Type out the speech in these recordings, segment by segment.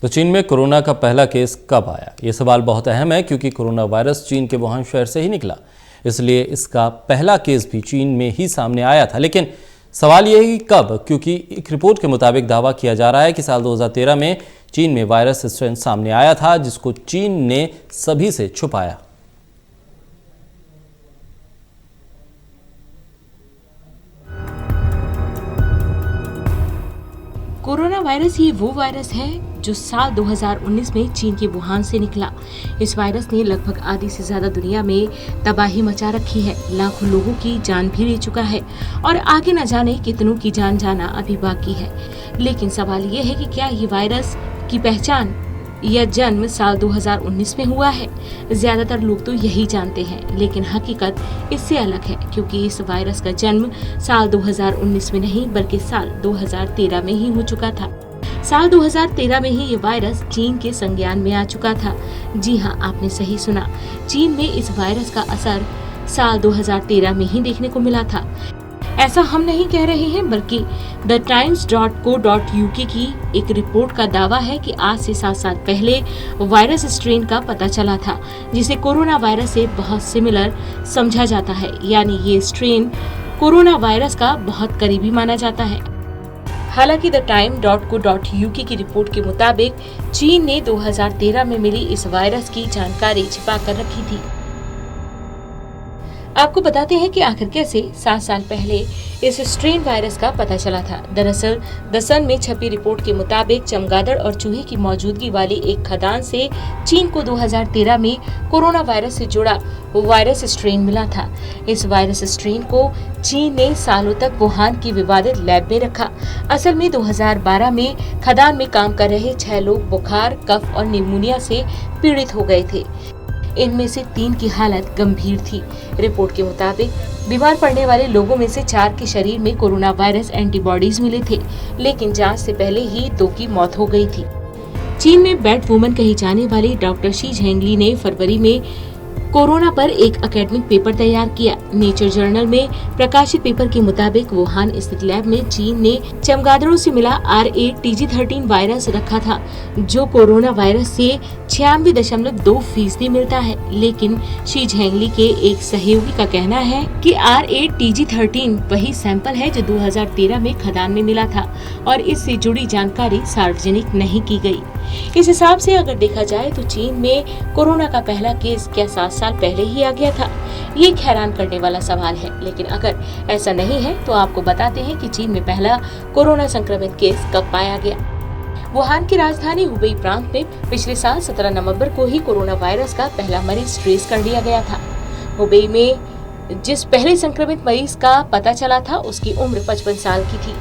तो चीन में कोरोना का पहला केस कब आया? ये सवाल बहुत अहम है क्योंकि कोरोना वायरस चीन के वुहान शहर से ही निकला, इसलिए इसका पहला केस भी चीन में ही सामने आया था। लेकिन सवाल यही कब, क्योंकि एक रिपोर्ट के मुताबिक दावा किया जा रहा है कि साल 2013 में चीन में वायरस स्ट्रेन सामने आया था, जिसको चीन ने सभी से छुपाया। कोरोना वायरस ही वो वायरस है जो साल 2019 में चीन के वुहान से निकला। इस वायरस ने लगभग आधी से ज्यादा दुनिया में तबाही मचा रखी है, लाखों लोगों की जान भी ले चुका है और आगे न जाने कितनों की जान जाना अभी बाकी है। लेकिन सवाल ये है कि क्या ये वायरस की पहचान या जन्म साल 2019 में हुआ है? ज्यादातर लोग तो यही जानते हैं, लेकिन हकीकत इससे अलग है क्योंकि इस वायरस का जन्म साल 2019 में नहीं बल्कि साल 2013 में ही हो चुका था। साल 2013 में ही ये वायरस चीन के संज्ञान में आ चुका था। जी हाँ, आपने सही सुना, चीन में इस वायरस का असर साल 2013 में ही देखने को मिला था। ऐसा हम नहीं कह रहे हैं, बल्कि thetimes.co.uk की एक रिपोर्ट का दावा है कि आज से 7 साल पहले वायरस स्ट्रेन का पता चला था, जिसे कोरोना वायरस से बहुत सिमिलर समझा जाता है। यानी ये स्ट्रेन कोरोना वायरस का बहुत करीबी माना जाता है। हालांकि thetimes.co.uk की रिपोर्ट के मुताबिक चीन ने 2013 में मिली इस वायरस की जानकारी छिपा कर रखी थी। आपको बताते हैं कि आखिर कैसे 7 साल पहले इस स्ट्रेन वायरस का पता चला था। दरअसल द सन में छपी रिपोर्ट के मुताबिक चमगादड़ और चूहे की मौजूदगी वाली एक खदान से चीन को 2013 में कोरोना वायरस से जुड़ा वायरस स्ट्रेन मिला था। इस वायरस स्ट्रेन को चीन ने सालों तक वुहान की विवादित लैब में रखा। असल में 2012 में खदान में काम कर रहे 6 लोग बुखार, कफ और निमोनिया से पीड़ित हो गए थे। इनमें से 3 की हालत गंभीर थी। रिपोर्ट के मुताबिक बीमार पड़ने वाले लोगों में से 4 के शरीर में कोरोना वायरस एंटीबॉडीज मिले थे, लेकिन जांच से पहले ही 2 की मौत हो गई थी। चीन में बैट वुमन कही जाने वाली डॉक्टर शी झेंगली ने फरवरी में कोरोना पर एक एकेडमिक पेपर तैयार किया। नेचर जर्नल में प्रकाशित पेपर के मुताबिक वुहान स्थित लैब में चीन ने चमगादड़ों से मिला RA-TG13 वायरस रखा था, जो कोरोना वायरस से 96.2% मिलता है। लेकिन शी झेंगली के एक सहयोगी का कहना है कि RA-TG13 वही सैंपल है जो 2013 में खदान में मिला था और इससे जुड़ी जानकारी सार्वजनिक नहीं की गई। इस हिसाब से अगर देखा जाए तो चीन में कोरोना का पहला केस क्या 7 साल पहले ही आ गया था? ये एक हैरान करने वाला सवाल है। लेकिन अगर ऐसा नहीं है तो आपको बताते हैं कि चीन में पहला कोरोना संक्रमित केस कब पाया गया। वुहान की राजधानी हुबेई प्रांत में पिछले साल 17 नवंबर को ही कोरोना वायरस का पहला मरीज ट्रेस कर लिया गया था। हुबेई में जिस पहले संक्रमित मरीज का पता चला था उसकी उम्र 55 साल की थी।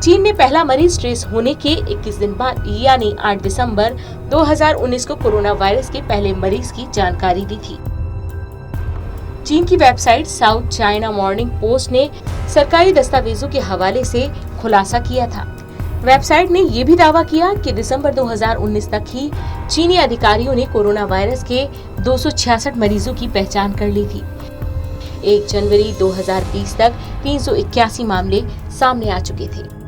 चीन में पहला मरीज ट्रेस होने के 21 दिन बाद यानी 8 दिसंबर 2019 को कोरोना वायरस के पहले मरीज की जानकारी दी थी। चीन की website south China morning post ने सरकारी दस्तावेजों के हवाले से खुलासा किया था। वेबसाइट ने ये भी दावा किया कि दिसंबर 2019 तक ही चीनी अधिकारियों ने कोरोना वायरस के 266 मरीजों की पहचान कर ली थी। 1 जनवरी 2020 तक 381 मामले सामने आ चुके थे।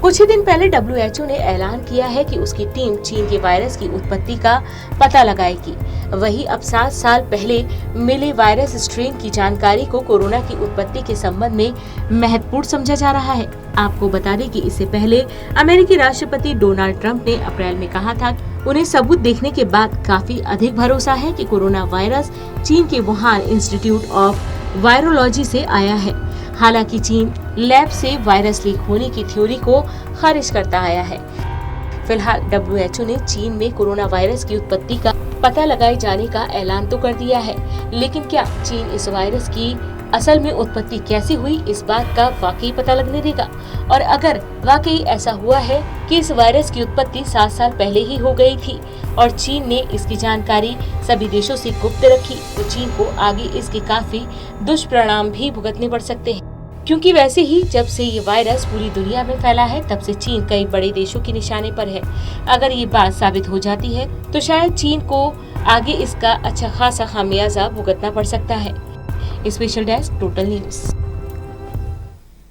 कुछ ही दिन पहले WHO ने ऐलान किया है कि उसकी टीम चीन के वायरस की उत्पत्ति का पता लगाएगी। वहीं अब 7 साल पहले मिले वायरस स्ट्रेन की जानकारी को कोरोना की उत्पत्ति के संबंध में महत्वपूर्ण समझा जा रहा है। आपको बता दें कि इससे पहले अमेरिकी राष्ट्रपति डोनाल्ड ट्रंप ने अप्रैल में कहा था उन्हें सबूत देखने के बाद काफी अधिक भरोसा है कि कोरोना वायरस चीन के वुहान इंस्टीट्यूट ऑफ वायरोलॉजी से आया है। हालांकि चीन लैब से वायरस लीक होने की थ्योरी को खारिज करता आया है। फिलहाल WHO ने चीन में कोरोना वायरस की उत्पत्ति का पता लगाए जाने का ऐलान तो कर दिया है, लेकिन क्या चीन इस वायरस की असल में उत्पत्ति कैसे हुई, इस बात का वाकई पता लगने देगा? और अगर वाकई ऐसा हुआ है कि इस वायरस की उत्पत्ति 7 साल पहले ही हो गई थी और चीन ने इसकी जानकारी सभी देशों से गुप्त रखी, तो चीन को आगे इसके काफी दुष्परिणाम भी भुगतने पड़ सकते हैं। क्योंकि वैसे ही जब से ये वायरस पूरी दुनिया में फैला है तब से चीन कई बड़े देशों के निशाने पर है। अगर ये बात साबित हो जाती है तो शायद चीन को आगे इसका अच्छा खासा खामियाजा भुगतना पड़ सकता है। Special desk, total news.